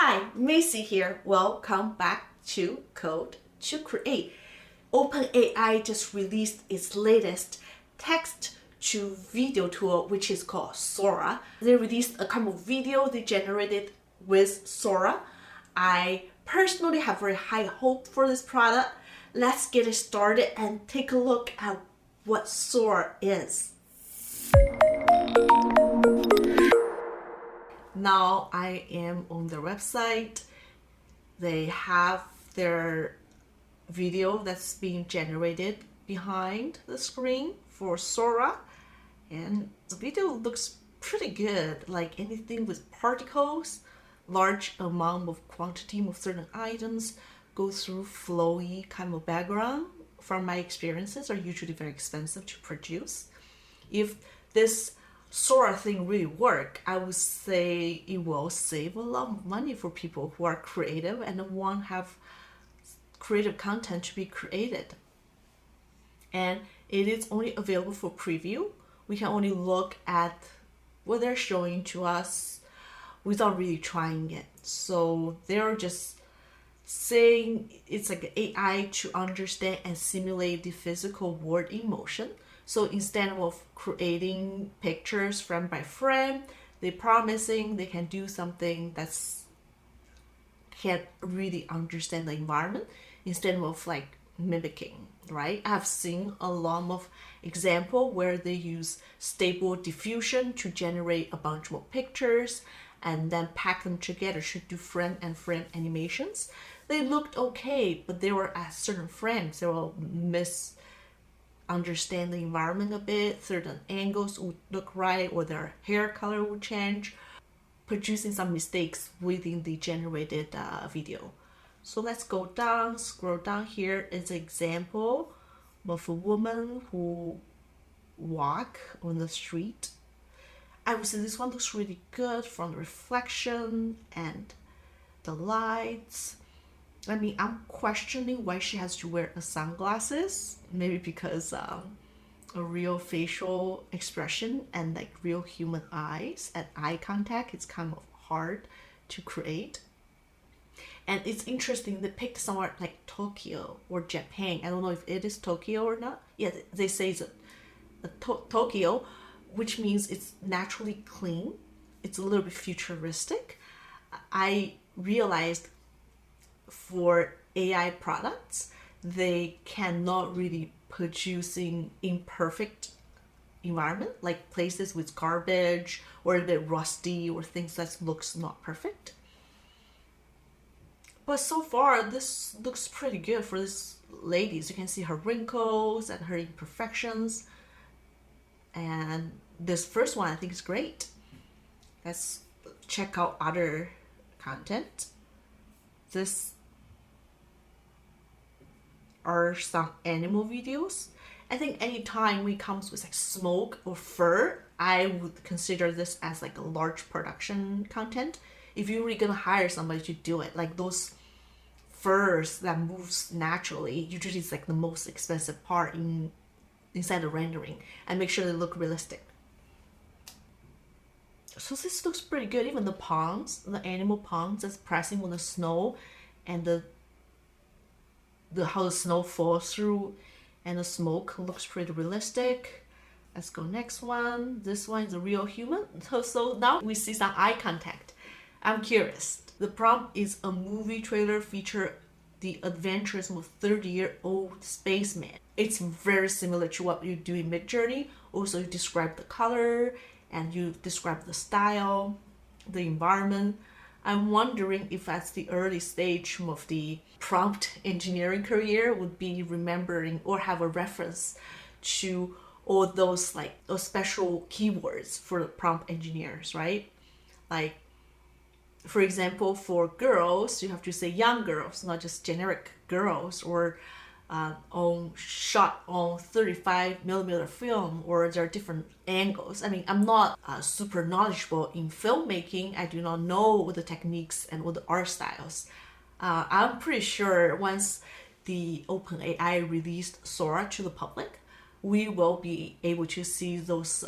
Hi, Macy here. Welcome back to Code to Create. OpenAI just released its latest text to video tool, which is called Sora. They released a couple of videos they generated with Sora. I personally have very high hope for this product. Let's get it started and take a look at what Sora is. Now I am on their website. They have their video that's being generated behind the screen for Sora, and the video looks pretty good, like anything with particles, large amount of quantity of certain items, go through flowy kind of background. From my experiences, are usually very expensive to produce. If this Sora thing really work, I would say it will save a lot of money for people who are creative and want to have creative content to be created. And it is only available for preview. We can only look at what they're showing to us without really trying it. So they're just saying it's like an AI to understand and simulate the physical world in motion. So instead of creating pictures frame by frame, they're promising they can do something that's can't really understand the environment instead of like mimicking, right? I've seen a lot of example where they use stable diffusion to generate a bunch more pictures and then pack them together to do frame and frame animations. They looked okay, but they were at certain frames. They will understand the environment a bit, certain angles would look right, or their hair color would change, producing some mistakes within the generated video. So let's go down, scroll down. Here is an example of a woman who walk on the street. I would say this one looks really good from the reflection and the lights. I mean, I'm questioning why she has to wear sunglasses. Maybe because a real facial expression and like real human eyes and eye contact, it's kind of hard to create. And it's interesting, they picked somewhere like Tokyo or Japan. I don't know if it is Tokyo or not. Yeah, they say it's Tokyo, which means it's naturally clean. It's a little bit futuristic. I realized for AI products, they cannot really producing imperfect environment, like places with garbage or a bit rusty or things that looks not perfect. But so far, this looks pretty good for this lady. So you can see her wrinkles and her imperfections. And this first one I think is great. Let's check out other content. This are some animal videos. I think anytime it comes with like smoke or fur, I would consider this as like a large production content. If you're really gonna hire somebody to do it, like those furs that moves naturally, usually it's like the most expensive part inside the rendering, and make sure they look realistic. So this looks pretty good. Even the ponds, the animal ponds that's pressing on the snow, and the how the snow falls through and the smoke looks pretty realistic. Let's go next one. This one is a real human. So now we see some eye contact. I'm curious. The prompt is a movie trailer feature the adventures of a 30-year-old spaceman. It's very similar to what you do in Midjourney. Also, you describe the color and you describe the style, the environment. I'm wondering if at the early stage of the prompt engineering career would be remembering or have a reference to all those like those special keywords for the prompt engineers, right? Like, for example, for girls, you have to say young girls, not just generic girls, or shot on 35mm film, or there are different angles. I mean, I'm not super knowledgeable in filmmaking. I do not know the techniques and all the art styles. I'm pretty sure once the OpenAI released Sora to the public, we will be able to see those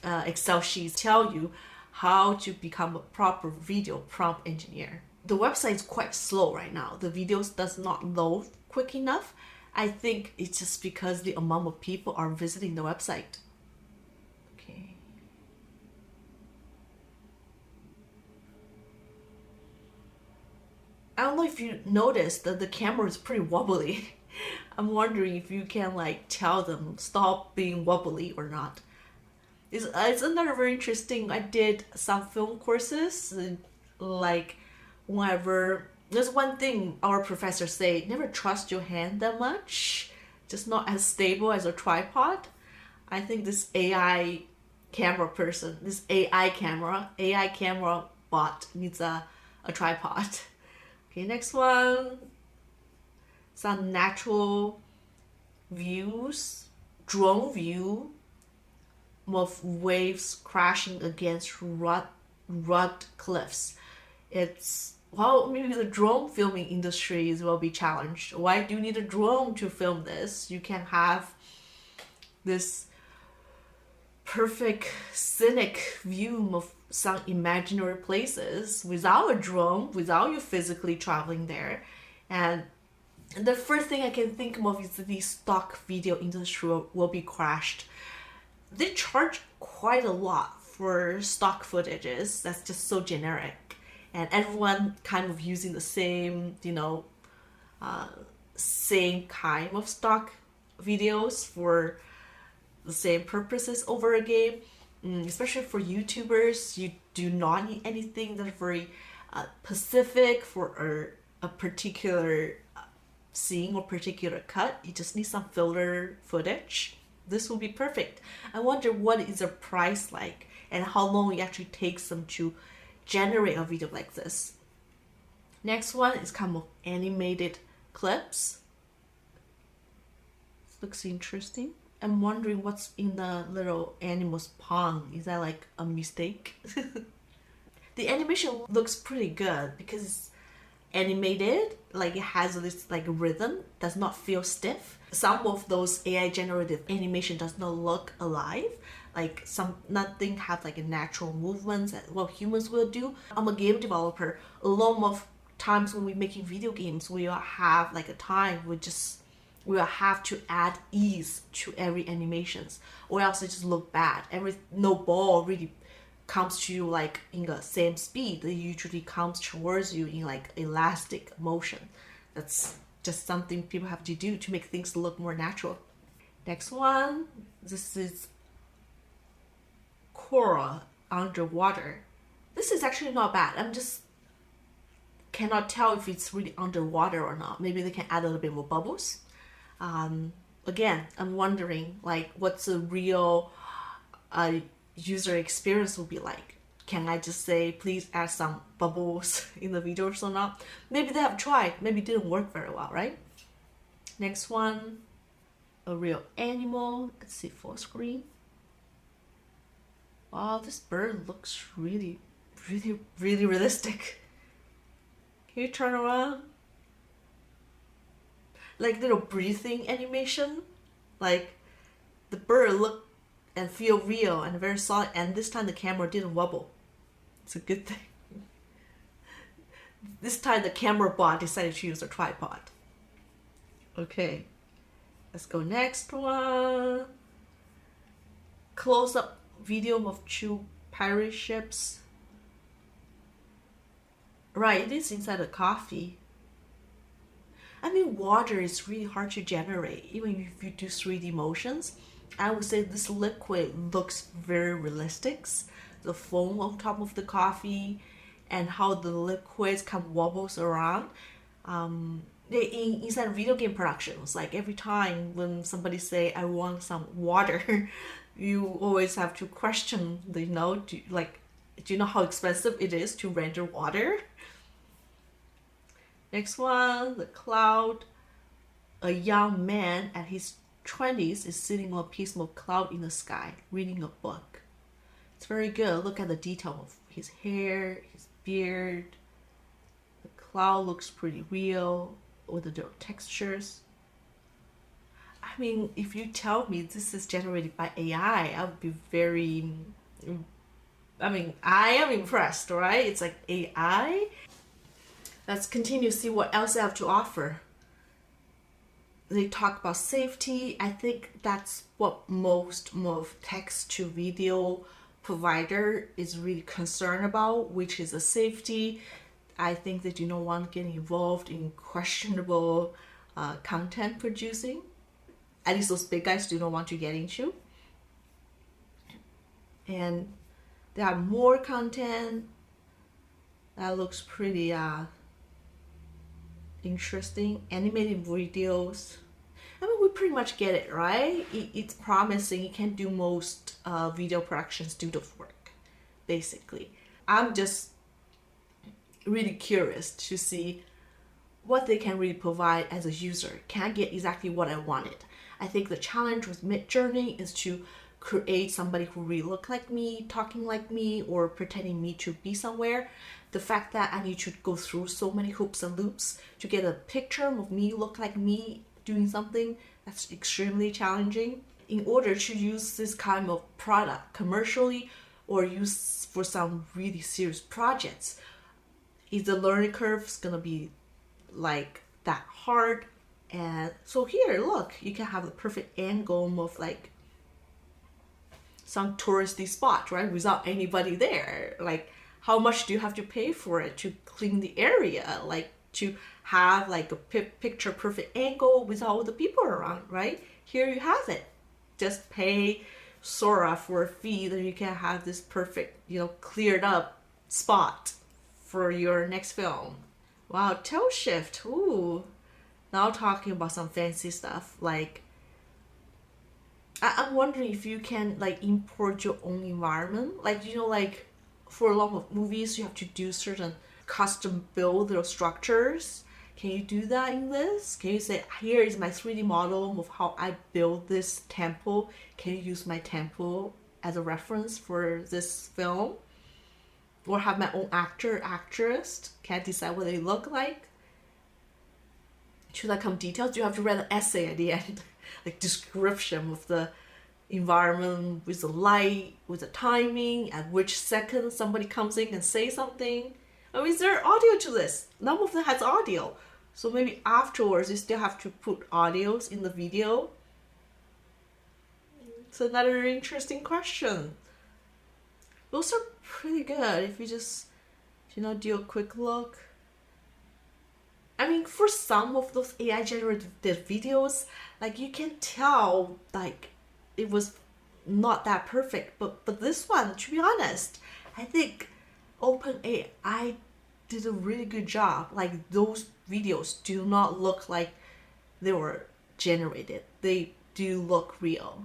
Excel sheets tell you how to become a proper video prompt engineer. The website is quite slow right now. The videos does not load quick enough. I think it's just because the amount of people are visiting the website. Okay. I don't know if you noticed that the camera is pretty wobbly. I'm wondering if you can like tell them stop being wobbly or not. It's another very interesting. I did some film courses, like whenever there's one thing our professor say, never trust your hand that much, just not as stable as a tripod. I think this AI camera person, this AI camera bot needs a tripod. Okay, next one. Some natural views, drone view of waves crashing against rugged cliffs. It's, well, maybe the drone filming industry will be challenged. Why do you need a drone to film this? You can have this perfect scenic view of some imaginary places without a drone, without you physically traveling there. And the first thing I can think of is the stock video industry will be crashed. They charge quite a lot for stock footages that's just so generic, and everyone kind of using the same, same kind of stock videos for the same purposes over again. Especially for YouTubers, you do not need anything that's very specific for a particular scene or particular cut. You just need some filler footage. This will be perfect. I wonder what is the price like and how long it actually takes them to generate a video like this. Next one is kind of animated clips. This looks interesting. I'm wondering what's in the little animal's pond. Is that like a mistake? The animation looks pretty good because it's animated, like it has this like rhythm, does not feel stiff. Some of those AI generated animation does not look alive, like nothing have like a natural movements that what humans will do. I'm a game developer. A lot of times when we're making video games, we have like a time we'll have to add ease to every animations, or else it just look bad. No ball really comes to you like in the same speed. It usually comes towards you in like elastic motion. That's just something people have to do to make things look more natural. Next one, this is Sora underwater. This is actually not bad. I'm just cannot tell if it's really underwater or not. Maybe they can add a little bit more bubbles. Again, I'm wondering like what's a real user experience will be like. Can I just say please add some bubbles in the videos or not? Maybe they have tried, maybe it didn't work very well, right? Next one, a real animal. Let's see full screen. Wow, this bird looks really realistic. Can you turn around? Like little breathing animation, like the bird look and feel real and very solid, and this time the camera didn't wobble. It's a good thing. This time the camera bot decided to use a tripod. Okay, let's go next one. Close up video of two pirate ships. Right, it is inside a coffee. I mean, water is really hard to generate, even if you do 3D motions. I would say this liquid looks very realistic. The foam on top of the coffee and how the liquids kind of wobbles around. Inside video game productions, like every time when somebody say, I want some water, you always have to question, do you know how expensive it is to render water? Next one, the cloud. A young man at his 20s is sitting on a piece of cloud in the sky, reading a book. It's very good. Look at the detail of his hair, his beard. The cloud looks pretty real with the textures. I mean, if you tell me this is generated by AI, I would be very I mean, I am impressed, right? It's like AI. Let's continue to see what else they have to offer. They talk about safety. I think that's what most text to video provider is really concerned about, which is the safety. I think they do not want to get involved in questionable content producing. At least those big guys do not want to get into. And there are more content that looks pretty interesting. Animated videos. I mean, we pretty much get it, right? It's promising. It can do most video production studios work, basically. I'm just really curious to see what they can really provide as a user. Can I get exactly what I wanted? I think the challenge with Midjourney is to create somebody who really look like me, talking like me, or pretending me to be somewhere. The fact that I need to go through so many hoops and loops to get a picture of me look like me doing something, that's extremely challenging. In order to use this kind of product commercially or use for some really serious projects, is the learning curve gonna be like that hard? And so here, look, you can have the perfect angle of like some touristy spot, right? Without anybody there. Like, how much do you have to pay for it to clean the area? Like, to have like a picture perfect angle without all the people around, right? Here you have it. Just pay Sora for a fee, then you can have this perfect, cleared up spot for your next film. Wow, tilt shift. Ooh. Now talking about some fancy stuff, like I'm wondering if you can like import your own environment. Like, like for a lot of movies, you have to do certain custom build or structures. Can you do that in this? Can you say, here is my 3D model of how I build this temple. Can you use my temple as a reference for this film? Or have my own actor, actress? Can I decide what they look like? Should I come details? Do you have to write an essay at the end? Like description of the environment with the light, with the timing, at which second somebody comes in and say something. I mean, is there audio to this? None of them has audio. So maybe afterwards you still have to put audios in the video. It's another interesting question. Those are pretty good if you just, do a quick look. I mean, for some of those AI generated videos, like you can tell, like it was not that perfect. But this one, to be honest, I think OpenAI did a really good job. Like those videos do not look like they were generated. They do look real.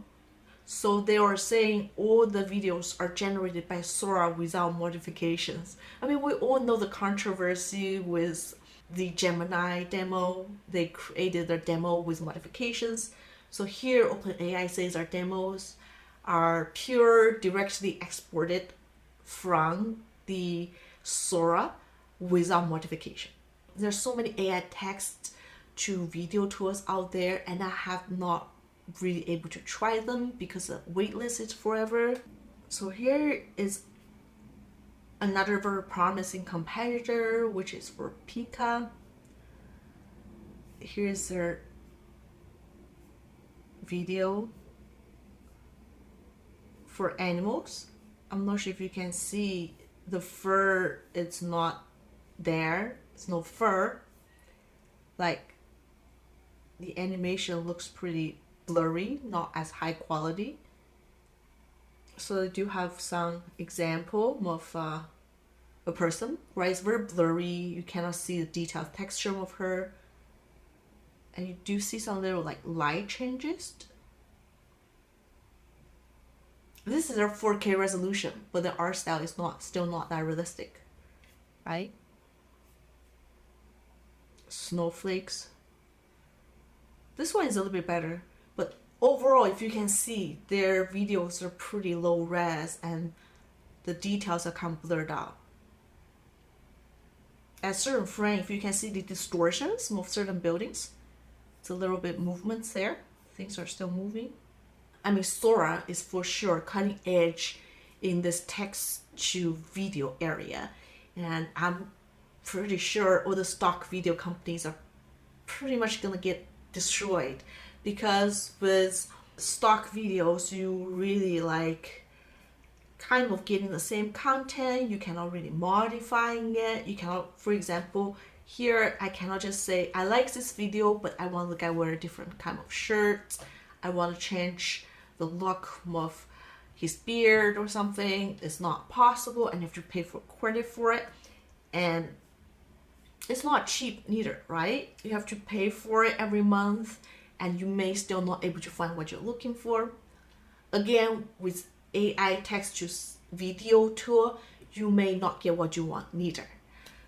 So they were saying all the videos are generated by Sora without modifications. I mean, we all know the controversy with the Gemini demo. They created their demo with modifications. So here OpenAI says our demos are pure, directly exported from the Sora without modification. There's so many AI text to video tools out there, and I have not really able to try them because the waitlist is forever. So here is another very promising competitor, which is for Pika. Here's their video for animals. I'm not sure if you can see the fur, it's not there. It's no fur. Like the animation looks pretty blurry, not as high quality. So I do have some example of a person, right? It's very blurry. You cannot see the detailed texture of her. And you do see some little like light changes. This is a 4K resolution, but the art style is still not that realistic, right? Snowflakes. This one is a little bit better, but overall, if you can see, their videos are pretty low res and the details are kind of blurred out. At certain frame, if you can see the distortions of certain buildings, it's a little bit movements there. Things are still moving. I mean, Sora is for sure cutting edge in this text to video area. And I'm pretty sure all the stock video companies are pretty much gonna get destroyed, because with stock videos you really like kind of getting the same content. You cannot really modifying it. You cannot, for example, here I cannot just say I like this video but I want the guy wear a different kind of shirt. I want to change the look of his beard or something. It's not possible, and you have to pay for credit for it, and it's not cheap neither, right? You have to pay for it every month, and you may still not able to find what you're looking for. Again, with AI text to video tool, you may not get what you want neither.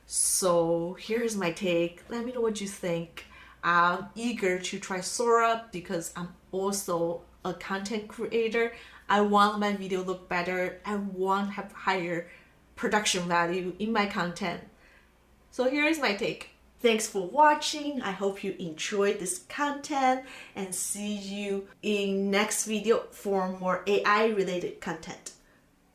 So here's my take. Let me know what you think. I'm eager to try Sora because I'm also a content creator. I want my video look better. I want to have higher production value in my content. So here is my take. Thanks for watching. I hope you enjoyed this content, and see you in next video for more AI related content.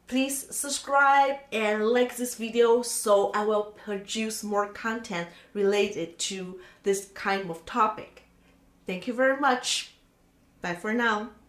Please subscribe and like this video so I will produce more content related to this kind of topic. Thank you very much. Bye for now.